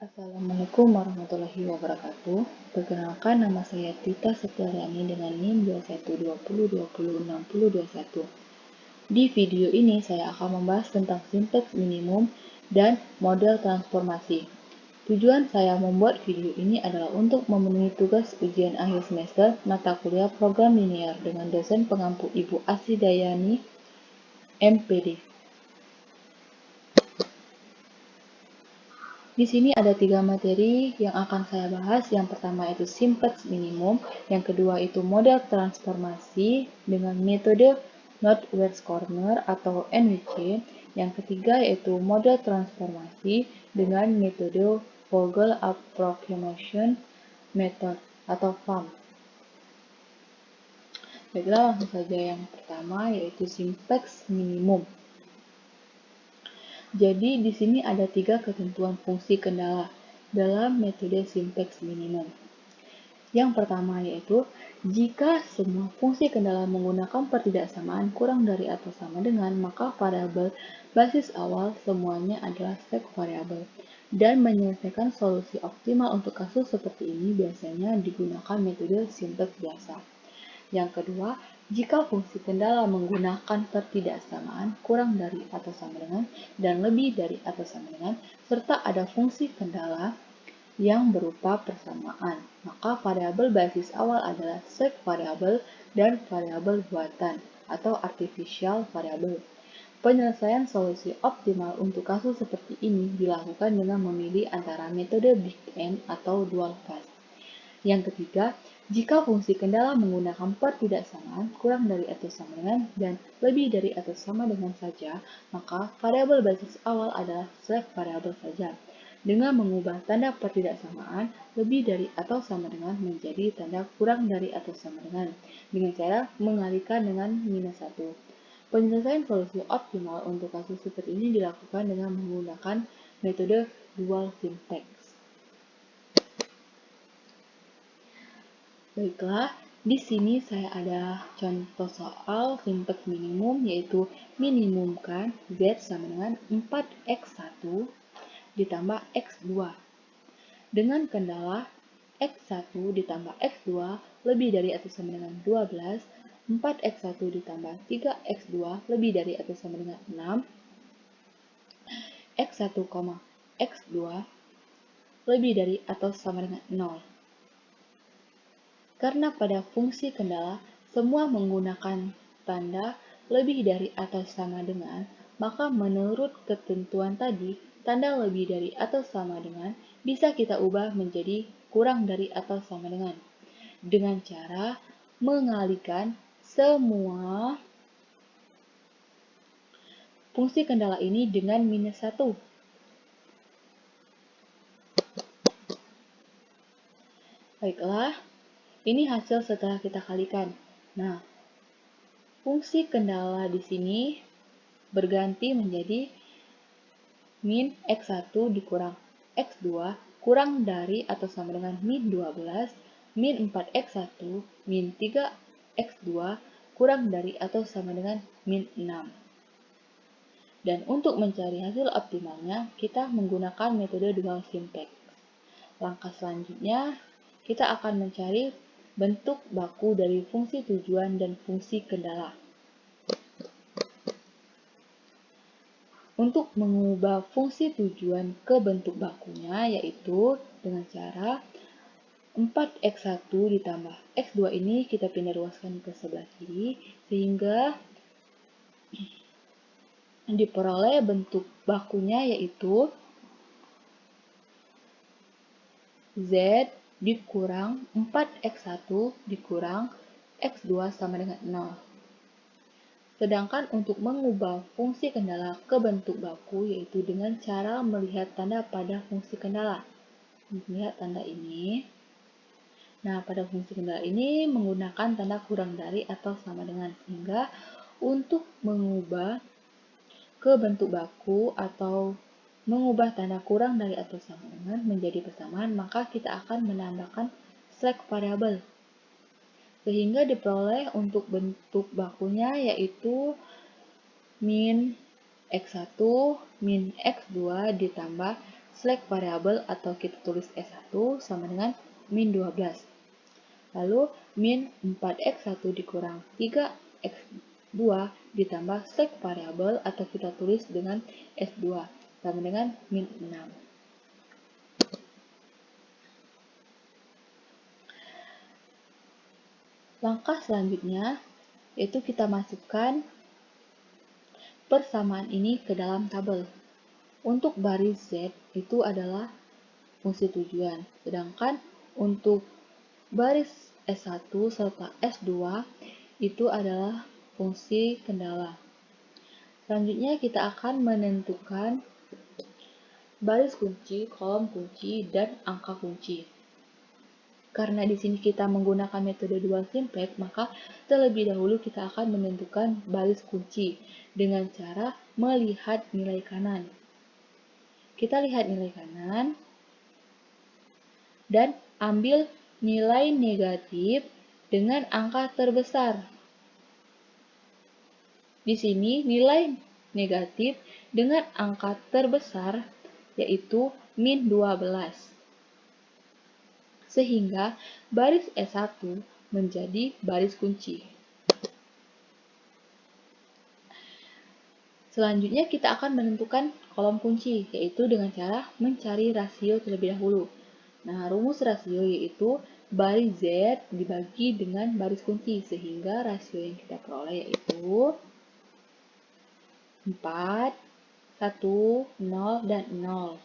Assalamualaikum warahmatullahi wabarakatuh. Perkenalkan, nama saya Tita Setiaryani dengan NIM 2120206021. Di video ini saya akan membahas tentang sintaks minimum dan model transformasi. Tujuan saya membuat video ini adalah untuk memenuhi tugas ujian akhir semester mata kuliah program linear dengan dosen pengampu Ibu Asri Dayani, MPD. Di sini ada 3 materi yang akan saya bahas. Yang pertama itu sintaks minimum, yang kedua itu model transformasi dengan metode Northwest Corner atau NWC, yang ketiga yaitu model transformasi dengan metode Vogel Approximation Method atau FAM. Baiklah, langsung saja yang pertama yaitu sintaks minimum. Jadi di sini ada 3 ketentuan fungsi kendala dalam metode sintaks minimum. Yang pertama yaitu jika semua fungsi kendala menggunakan pertidaksamaan kurang dari atau sama dengan, maka variabel basis awal semuanya adalah stack variabel. Dan menyelesaikan solusi optimal untuk kasus seperti ini biasanya digunakan metode sintaks biasa. Yang kedua, jika fungsi kendala menggunakan pertidaksamaan kurang dari atau sama dengan dan lebih dari atau sama dengan, serta ada fungsi kendala yang berupa persamaan, maka variabel basis awal adalah stack variabel dan variabel buatan atau artificial variable. Penyelesaian solusi optimal untuk kasus seperti ini dilakukan dengan memilih antara metode big N atau dual fast. Yang ketiga, jika fungsi kendala menggunakan pertidaksamaan kurang dari atau sama dengan dan lebih dari atau sama dengan saja, maka variabel basis awal adalah slash variabel saja. Dengan mengubah tanda pertidaksamaan lebih dari atau sama dengan menjadi tanda kurang dari atau sama dengan cara mengalihkan dengan -1. Penyelesaian solusi optimal untuk kasus seperti ini dilakukan dengan menggunakan metode dual syntax. Baiklah, di sini saya ada contoh soal sintaks minimum, yaitu minimumkan Z sama dengan 4x1 ditambah x2 dengan kendala x1 ditambah x2 lebih dari atau sama dengan 12, 4x1 ditambah 3x2 lebih dari atau sama dengan 6, x1, x2 lebih dari atau sama dengan 0. Karena pada fungsi kendala semua menggunakan tanda lebih dari atau sama dengan, maka menurut ketentuan tadi, tanda lebih dari atau sama dengan bisa kita ubah menjadi kurang dari atau sama dengan cara mengalihkan semua fungsi kendala ini dengan -1. Baiklah, ini hasil setelah kita kalikan. Nah, fungsi kendala di sini berganti menjadi min x1 dikurang x2 kurang dari atau sama dengan min 12, min 4x1, min 3x2 kurang dari atau sama dengan min 6. Dan untuk mencari hasil optimalnya, kita menggunakan metode dual syntax. Langkah selanjutnya, kita akan mencari bentuk baku dari fungsi tujuan dan fungsi kendala. Untuk mengubah fungsi tujuan ke bentuk bakunya, yaitu dengan cara 4x1 ditambah x2 ini kita pindah ruaskan ke sebelah kiri, sehingga diperoleh bentuk bakunya yaitu Z dikurang 4x1 dikurang x2 sama dengan 0. Sedangkan untuk mengubah fungsi kendala ke bentuk baku yaitu dengan cara melihat tanda pada fungsi kendala. Lihat tanda ini. Nah, pada fungsi kendala ini menggunakan tanda kurang dari atau sama dengan, sehingga untuk mengubah ke bentuk baku atau mengubah tanda kurang dari atau sama dengan menjadi persamaan, maka kita akan menambahkan slack variabel. Sehingga diperoleh untuk bentuk bakunya yaitu min x1 min x2 ditambah slack variabel atau kita tulis S1 sama dengan min 12. Lalu min 4x1 dikurang 3x2 ditambah slack variabel atau kita tulis dengan S2 sama dengan min 6. Langkah selanjutnya yaitu kita masukkan persamaan ini ke dalam tabel. Untuk baris Z itu adalah fungsi tujuan, sedangkan untuk baris S1 serta S2 itu adalah fungsi kendala. Selanjutnya kita akan menentukan baris kunci, kolom kunci, dan angka kunci. Karena di sini kita menggunakan metode dual simplex, maka terlebih dahulu kita akan menentukan baris kunci dengan cara melihat nilai kanan. Kita lihat nilai kanan dan ambil nilai negatif dengan angka terbesar. Di sini nilai negatif dengan angka terbesar yaitu min 12. Sehingga baris S1 menjadi baris kunci. Selanjutnya kita akan menentukan kolom kunci, yaitu dengan cara mencari rasio terlebih dahulu. Nah, rumus rasio yaitu baris Z dibagi dengan baris kunci, sehingga rasio yang kita peroleh yaitu 4, 1, 0, dan 0.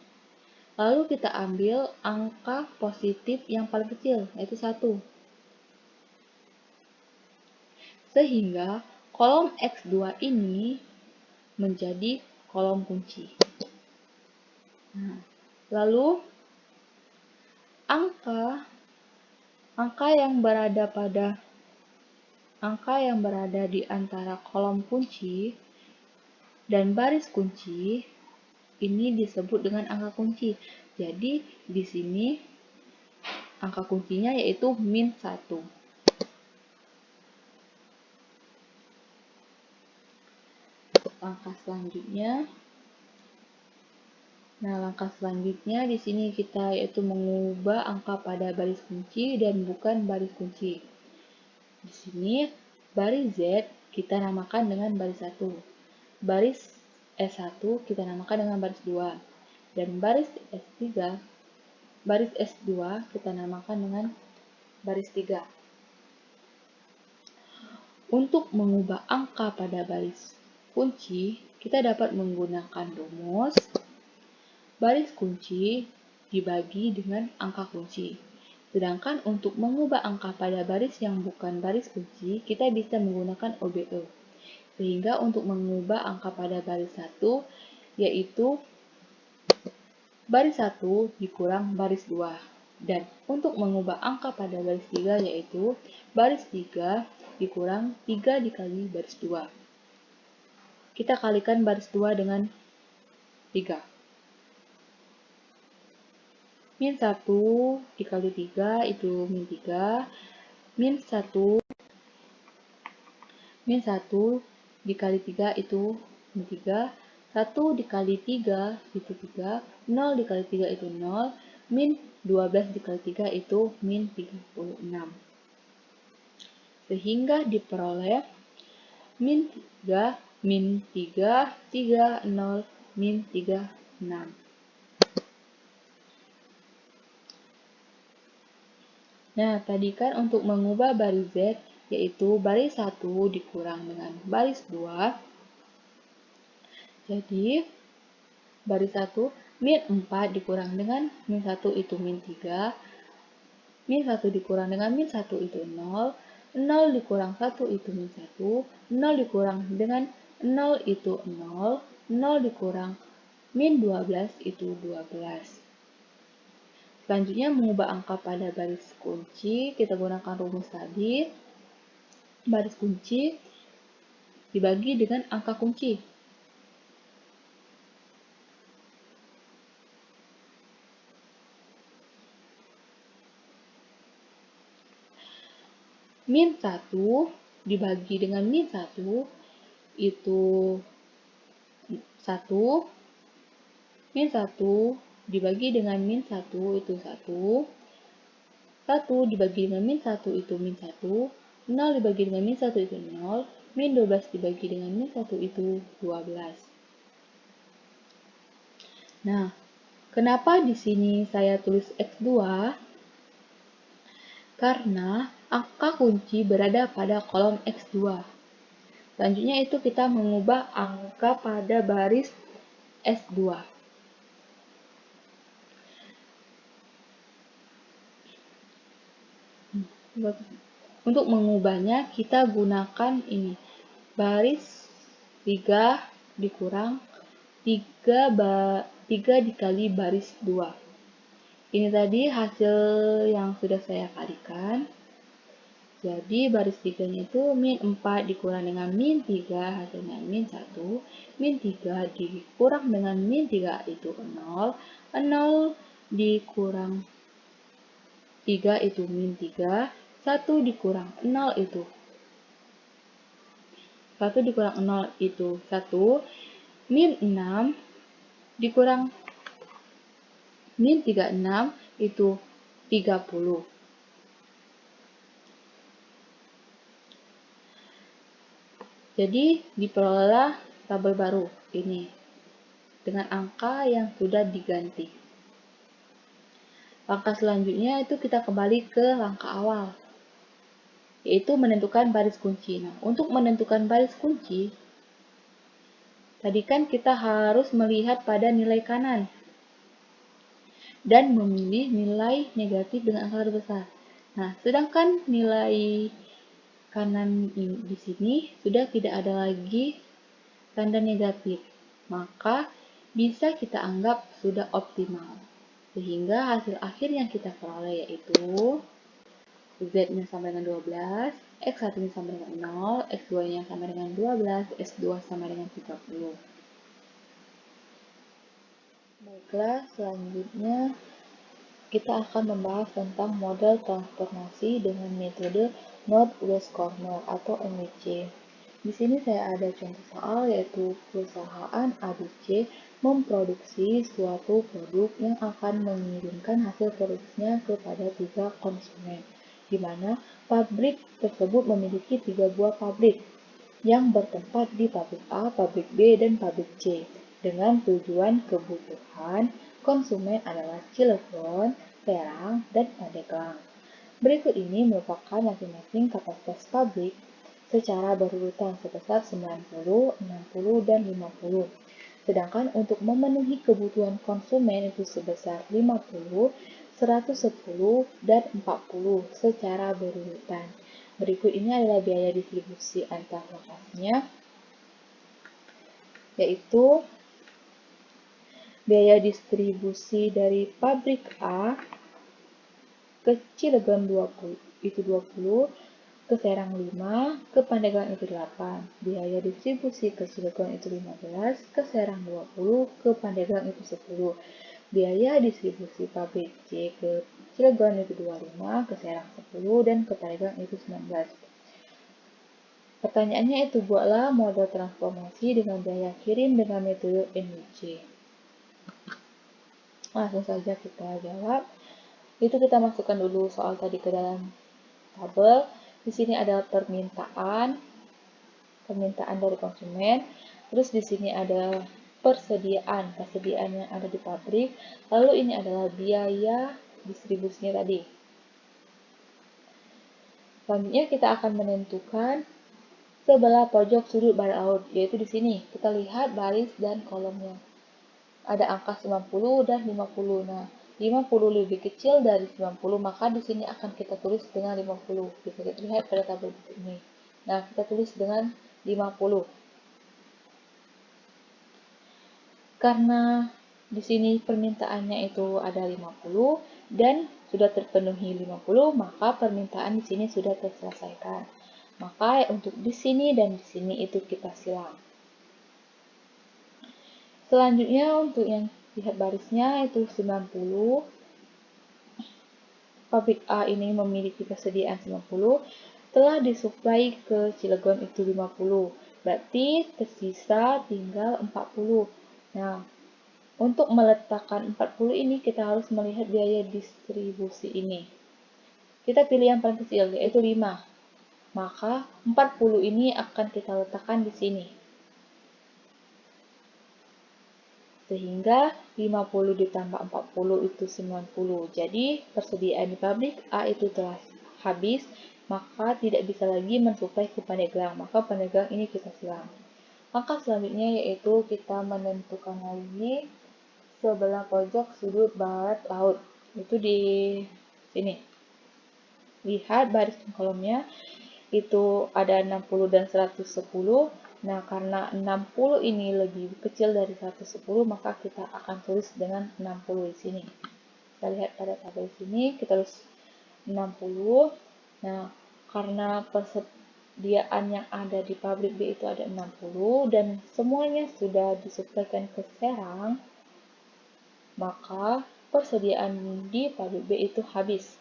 Lalu kita ambil angka positif yang paling kecil, yaitu 1. Sehingga kolom X2 ini menjadi kolom kunci. Nah, lalu angka yang berada di antara kolom kunci dan baris kunci ini disebut dengan angka kunci. Jadi di sini angka kuncinya yaitu min 1. Langkah selanjutnya di sini kita yaitu mengubah angka pada baris kunci dan bukan baris kunci. Di sini baris Z kita namakan dengan baris 1. Baris S1 kita namakan dengan baris 2. Dan baris S2 kita namakan dengan baris 3. Untuk mengubah angka pada baris kunci, kita dapat menggunakan rumus baris kunci dibagi dengan angka kunci. Sedangkan untuk mengubah angka pada baris yang bukan baris kunci, kita bisa menggunakan OBE. Sehingga untuk mengubah angka pada baris 1, yaitu baris 1 dikurang baris 2. Dan untuk mengubah angka pada baris 3 yaitu baris 3 dikurang 3 dikali baris 2. Kita kalikan baris 2 dengan 3. Min 1 dikali 3 itu min 3. Min 1 dikali 3 itu min 3. 1 dikali 3 itu 3. 0 dikali 3 itu 0. Min 12 dikali 3 itu min 36. Sehingga diperoleh min 3, min 3, 3, 0, min 3, 6. Nah, tadi kan untuk mengubah baris Z, yaitu baris 1 dikurang dengan baris 2. Jadi, baris 1, min 4 dikurang dengan min 1 itu min 3. Min 1 dikurang dengan min 1 itu 0. 0 dikurang 1 itu min 1. 0 dikurang dengan 0 itu 0. 0 dikurang min 12 itu 12. Selanjutnya mengubah angka pada baris kunci, kita gunakan rumus tadi. Baris kunci dibagi dengan angka kunci. Min 1 dibagi dengan min 1 itu 1. Min 1 dibagi dengan min 1 itu 1, 1 dibagi dengan min 1 itu min 1, 0 dibagi dengan min 1 itu 0, min 12 dibagi dengan min 1 itu 12. Nah, kenapa di sini saya tulis X2? Karena angka kunci berada pada kolom X2. Selanjutnya itu kita mengubah angka pada baris S2. Untuk mengubahnya kita gunakan ini. Baris 3 dikurang 3 dikali baris 2. Ini tadi hasil yang sudah saya kalikan. Jadi baris 3-nya itu min 4 dikurang dengan min 3 hasilnya min 1. Min 3 dikurang dengan min 3 itu 0. 0 dikurang 3 itu min 3. 1 dikurang 0 itu 1 dikurang 0 itu 1. Min 6 dikurang min 36 itu 30. Jadi diperolehlah tabel baru ini dengan angka yang sudah diganti. Langkah selanjutnya itu kita kembali ke langkah awal, yaitu menentukan baris kunci. Nah, untuk menentukan baris kunci, tadi kan kita harus melihat pada nilai kanan dan memilih nilai negatif dengan angka terbesar. Nah, sedangkan nilai kanan di sini sudah tidak ada lagi tanda negatif, maka bisa kita anggap sudah optimal. Sehingga hasil akhir yang kita peroleh yaitu Z-nya sama dengan 12, X1-nya sama dengan 0, X2-nya sama dengan 12, S2 sama dengan 30. Baiklah, selanjutnya kita akan membahas tentang model transformasi dengan metode Northwest Corner atau NWC. Di sini saya ada contoh soal yaitu perusahaan ABC memproduksi suatu produk yang akan mengirimkan hasil produksinya kepada 3 konsumen, di mana pabrik tersebut memiliki 3 buah pabrik yang bertempat di pabrik A, pabrik B, dan pabrik C, dengan tujuan kebutuhan konsumen adalah Cilegon, Serang, dan Pandeglang. Berikut ini merupakan masing-masing kapasitas pabrik secara berurutan sebesar 90, 60, dan 50. Sedangkan untuk memenuhi kebutuhan konsumen itu sebesar 50, 110, dan 40 secara berurutan. Berikut ini adalah biaya distribusi antar lokasinya, yaitu biaya distribusi dari pabrik A ke Cilegon 20, itu 20, ke Serang 5, ke Pandeglang itu 8. Biaya distribusi ke Cilegon itu 15, ke Serang 20, ke Pandeglang itu 10. Biaya distribusi pabrik C ke Cilegon itu 25, ke Serang 10, dan ke Pandeglang itu 19. Pertanyaannya itu, buatlah model transformasi dengan biaya kirim dengan metode NWC. Langsung saja kita jawab. Itu kita masukkan dulu soal tadi ke dalam tabel. Di sini ada permintaan dari konsumen. Terus di sini ada persediaan yang ada di pabrik. Lalu ini adalah biaya distribusinya tadi. Selanjutnya kita akan menentukan sebelah pojok sudut baris laut, yaitu di sini. Kita lihat baris dan kolomnya. Ada angka 90 dan 50. Nah, 50 lebih kecil dari 90, maka di sini akan kita tulis dengan 50. Bisa kita lihat pada tabel ini. Nah, kita tulis dengan 50. Karena di sini permintaannya itu ada 50 dan sudah terpenuhi 50, maka permintaan di sini sudah terselesaikan. Maka untuk di sini dan di sini itu kita silang. Selanjutnya untuk yang lihat barisnya itu 90. Pabrik A ini memiliki persediaan 90, telah disuplai ke Cilegon itu 50. Berarti tersisa tinggal 40. Nah, Untuk meletakkan 40 ini, kita harus melihat biaya distribusi ini. Kita pilih yang paling kecil, yaitu 5. Maka 40 ini akan kita letakkan di sini. Sehingga 50 ditambah 40 itu 90. Jadi persediaan di pabrik A itu telah habis, maka tidak bisa lagi mensuplai ke Pandeglang. Maka Pandeglang ini kita silang. Langkah selanjutnya yaitu kita menentukan lagi sebelah pojok sudut barat laut. Itu di sini. Lihat baris kolomnya, itu ada 60 dan 110. Nah, karena 60 ini lebih kecil dari 110, maka kita akan tulis dengan 60 di sini. Kita lihat pada tabel sini, kita tulis 60. Nah, karena persediaan yang ada di pabrik B itu ada 60 dan semuanya sudah disuplaikan ke Serang, maka persediaan di pabrik B itu habis,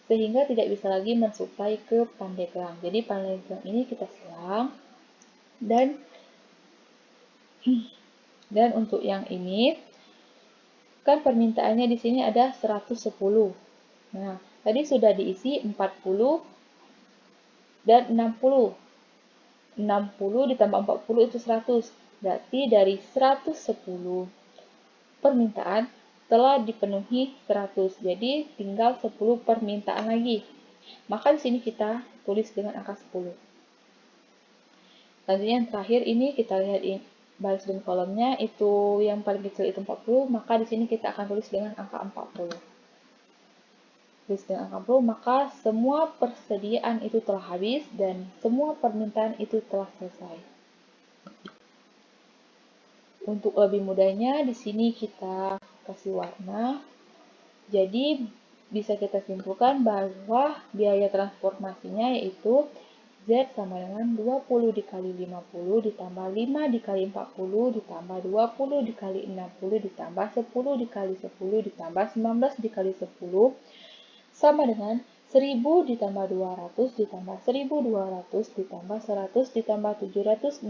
sehingga tidak bisa lagi mensuplai ke Pandeglang. Jadi Pandeglang ini kita silang, dan untuk yang ini kan permintaannya di sini ada 110. Nah, tadi sudah diisi 40 dan 60. 60 ditambah 40 itu 100. Berarti dari 110 permintaan telah dipenuhi 100. Jadi tinggal 10 permintaan lagi. Maka di sini kita tulis dengan angka 10. Selanjutnya yang terakhir ini kita lihat baris dan kolomnya, itu yang paling kecil itu 40, maka di sini kita akan tulis dengan angka 40. Tulis dengan angka 40, maka semua persediaan itu telah habis dan semua permintaan itu telah selesai. Untuk lebih mudahnya, di sini kita kasih warna. Jadi bisa kita simpulkan bahwa biaya transformasinya yaitu Z sama dengan 20 dikali 50 ditambah 5 dikali 40 ditambah 20 dikali 60 ditambah 10 dikali 10 ditambah 19 dikali 10 sama dengan 1000 ditambah 200 ditambah 1200 ditambah 100 ditambah 760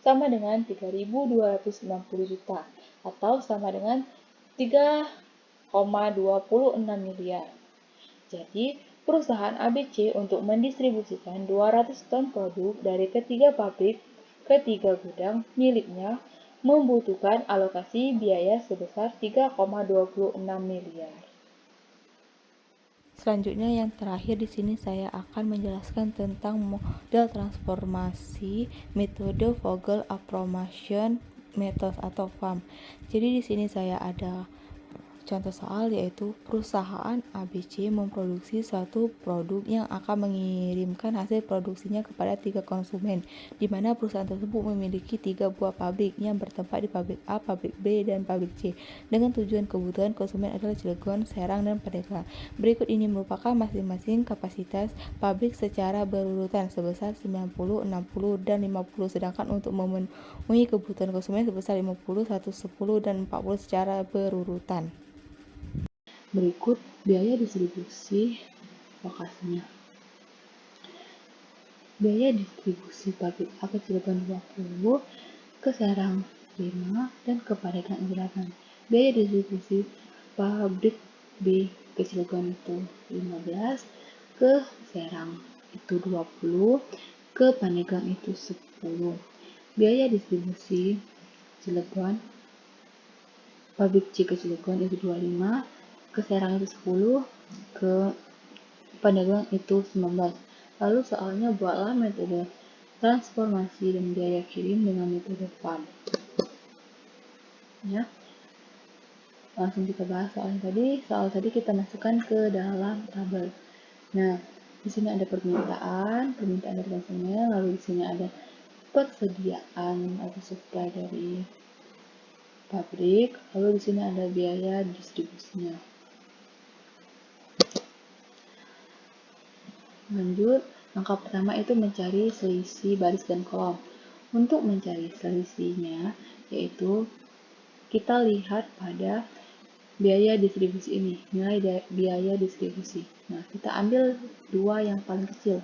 sama dengan 3260 juta atau sama dengan 3,26 miliar. Jadi, perusahaan ABC untuk mendistribusikan 200 ton produk dari ketiga pabrik ke 3 gudang miliknya membutuhkan alokasi biaya sebesar 3,26 miliar. Selanjutnya yang terakhir di sini saya akan menjelaskan tentang model transformasi metode Vogel Approximation Method atau FAM. Jadi di sini saya ada contoh soal, yaitu perusahaan ABC memproduksi suatu produk yang akan mengirimkan hasil produksinya kepada 3 konsumen, di mana perusahaan tersebut memiliki 3 buah pabrik yang bertempat di pabrik A, pabrik B, dan pabrik C, dengan tujuan kebutuhan konsumen adalah Cilegon, Serang, dan Pandeglang. Berikut ini merupakan masing-masing kapasitas pabrik secara berurutan sebesar 90, 60, dan 50, sedangkan untuk memenuhi kebutuhan konsumen sebesar 50, 110, dan 40 secara berurutan. Berikut biaya distribusi lokasinya. Biaya distribusi pabrik A ke Cilegon 20, ke Serang 5, dan ke Pandeglang 8. Biaya distribusi pabrik B ke Cilegon itu 15, ke Serang itu 20, ke Pandeglang itu 10. Biaya distribusi Cilegon pabrik C ke Cilegon itu 25, ke Serang itu 10, ke Pandeglang itu 19. Lalu soalnya buatlah metode transformasi dan biaya kirim dengan metode FAM. Ya, langsung kita bahas soal tadi. Soal tadi kita masukkan ke dalam tabel. Nah, di sini ada permintaan dari konsumen, lalu di sini ada persediaan atau supply dari pabrik, lalu di sini ada biaya distribusinya. Lanjut, langkah pertama itu mencari selisih baris dan kolom. Untuk mencari selisihnya, yaitu kita lihat pada biaya distribusi ini, nilai biaya distribusi. Nah, kita ambil 2 yang paling kecil.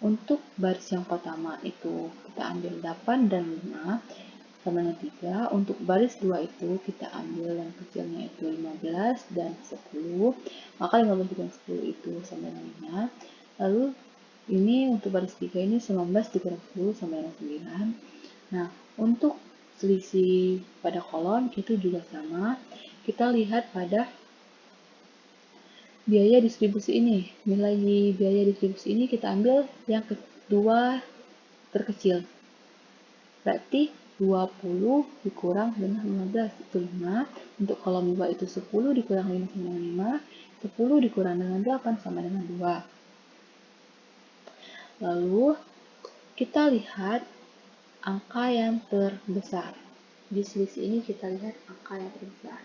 Untuk baris yang pertama itu kita ambil 8 dan 5, sama dengan 3. Untuk baris 2 itu kita ambil yang kecilnya itu 15 dan 10. Maka 15 dikurang 10 itu sama dengan 5. Lalu ini untuk baris 3 ini 19 dikurang 10 sama dengan 9. Nah, untuk selisih pada kolom itu juga sama. Kita lihat pada biaya distribusi ini. Nilai biaya distribusi ini kita ambil yang kedua terkecil. Berarti 20 dikurang dengan 15 itu 5. Untuk kolom 2 itu 10 dikurang 5 sama dengan 5. 10 dikurang dengan 8 sama dengan 2. Lalu kita lihat angka yang terbesar. Di selisih ini kita lihat angka yang terbesar.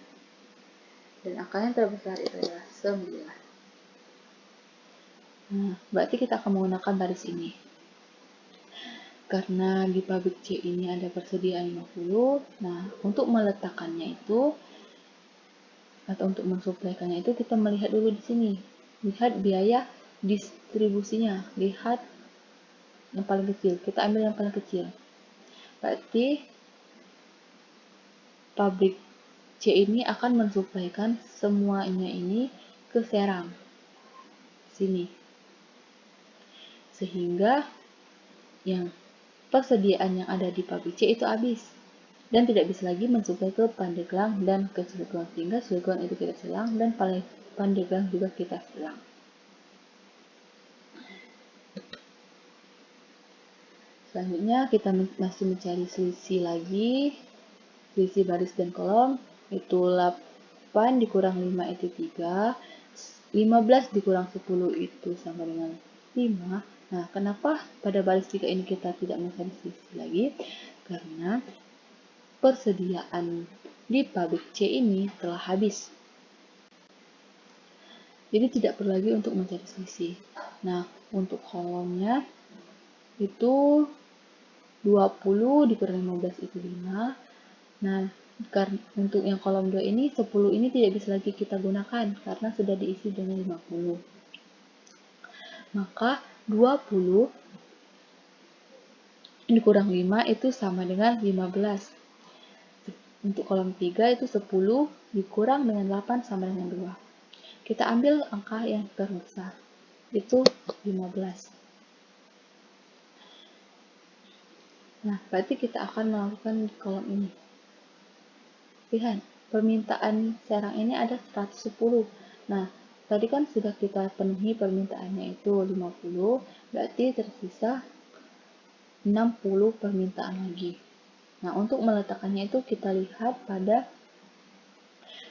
Dan angka yang terbesar itu adalah 9. Nah, berarti kita akan menggunakan baris ini. Karena di pabrik C ini ada persediaan 50, nah untuk meletakkannya itu, atau untuk mensuplaikannya itu, kita melihat dulu di sini. Lihat biaya distribusinya, lihat yang paling kecil, kita ambil yang paling kecil. Berarti pabrik C ini akan mensuplaikan semuanya ini ke Serang, sini. Sehingga yang persediaan yang ada di pabrik C itu habis dan tidak bisa lagi mensuplai ke Pandeglang dan ke Cilegon, sehingga Cilegon itu kita silang dan Pandeglang juga kita silang. Selanjutnya kita masih mencari selisih lagi, selisih baris dan kolom, itu 8 dikurang 5 itu 3, 15 dikurang 10 itu sama dengan 5. Nah, kenapa pada baris 3 ini kita tidak mencari selisih lagi? Karena persediaan di pabrik C ini telah habis. Jadi tidak perlu lagi untuk mencari selisih. Nah, untuk kolomnya itu 20 dikurang 15 itu 5. Nah, untuk yang kolom 2 ini 10 ini tidak bisa lagi kita gunakan karena sudah diisi dengan 50. Maka 20 dikurang 5 itu sama dengan 15. Untuk kolom 3 itu 10 dikurang dengan 8 sama dengan 2. Kita ambil angka yang terbesar, itu 15. Nah, berarti kita akan melakukan di kolom ini. Lihat, permintaan Serang ini ada 110. Nah, tadi kan sudah kita penuhi permintaannya itu 50, berarti tersisa 60 permintaan lagi. Nah, untuk meletakkannya itu kita lihat pada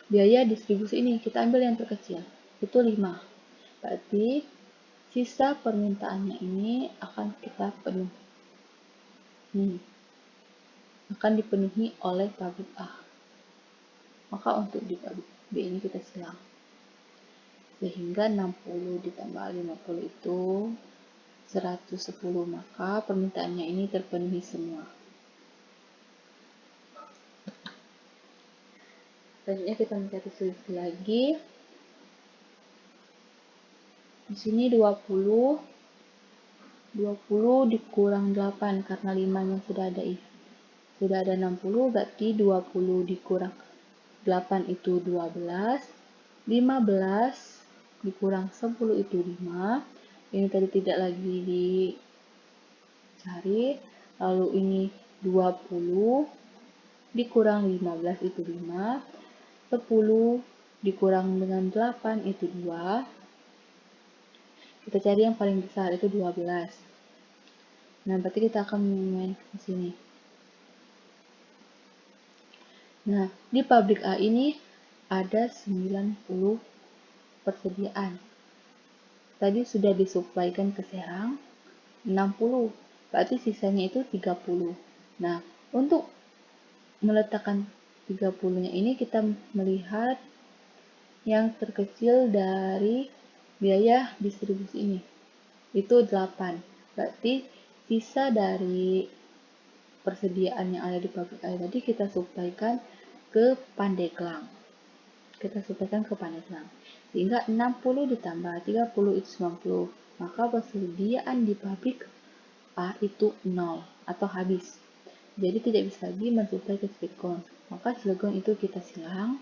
biaya distribusi ini. Kita ambil yang terkecil, itu 5. Berarti sisa permintaannya ini akan kita penuhi. Akan dipenuhi oleh pabrik A. Maka untuk di pabrik B ini kita silang. Sehingga 60 ditambah 50 itu 110. Maka permintaannya ini terpenuhi semua. Selanjutnya kita mencari selisih lagi. Di sini 20 dikurang 8 karena 5-nya sudah ada 60, berarti 20 dikurang 8 itu 12. 15 dikurang 10 itu 5. Ini tadi tidak lagi dicari. Lalu ini 20 dikurang 15 itu 5. 10 dikurang dengan 8 itu 2. Kita cari yang paling besar itu 12. Nah, berarti kita akan main ke sini. Nah, di pabrik A ini ada 90 persediaan. Tadi sudah disuplaikan ke Serang 60. Berarti sisanya itu 30. Nah, untuk meletakkan 30-nya ini kita melihat yang terkecil dari biaya distribusi ini. Itu 8. Berarti sisa dari persediaan yang ada di pabrik A tadi kita suplaikan ke Pandeglang. Sehingga 60 ditambah 30 itu 90. Maka persediaan di pabrik A itu 0 atau habis. jadi tidak bisa lagi mensuplai ke Cilegon. Maka Cilegon itu kita silang.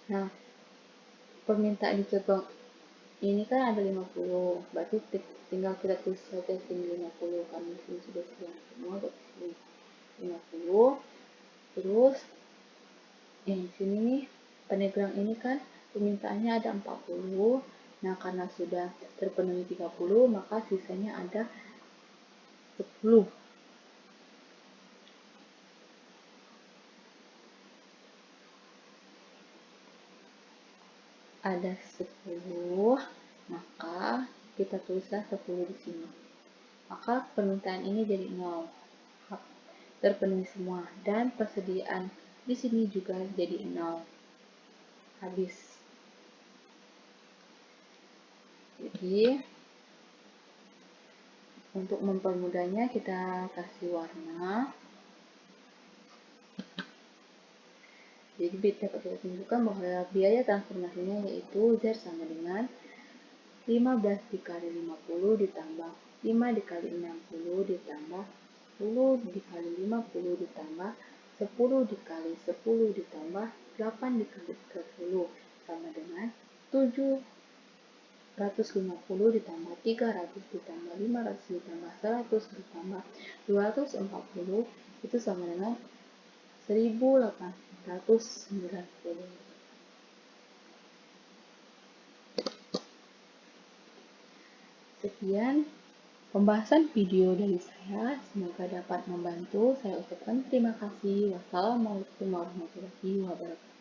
Nah, permintaan di Cilegon ini kan ada 50, berarti tinggal kita tulis saja sini 50, karena di sini sudah silang semua, berarti sini 50. Terus yang di sini nih, Pandeglang ini kan permintaannya ada 40. Nah, karena sudah terpenuhi 30, maka sisanya ada 10. Ada 10, maka kita tulislah 10 di sini. Maka permintaan ini jadi 0. Terpenuhi semua, dan persediaan di sini juga jadi 0. Habis. Jadi untuk mempermudahnya kita kasih warna. Jadi dapat kita tunjukkan bahwa biaya transformasinya yaitu Z sama dengan 15 dikali 50 ditambah 5 dikali 60 ditambah 10 dikali 50 ditambah 10 dikali 10 ditambah 8 dikali 30 sama dengan 750 ditambah 300 ditambah 500 ditambah 100 ditambah 240 itu sama dengan 1890. Sekian pembahasan video dari saya, semoga dapat membantu. Saya ucapkan terima kasih. Wassalamualaikum warahmatullahi wabarakatuh.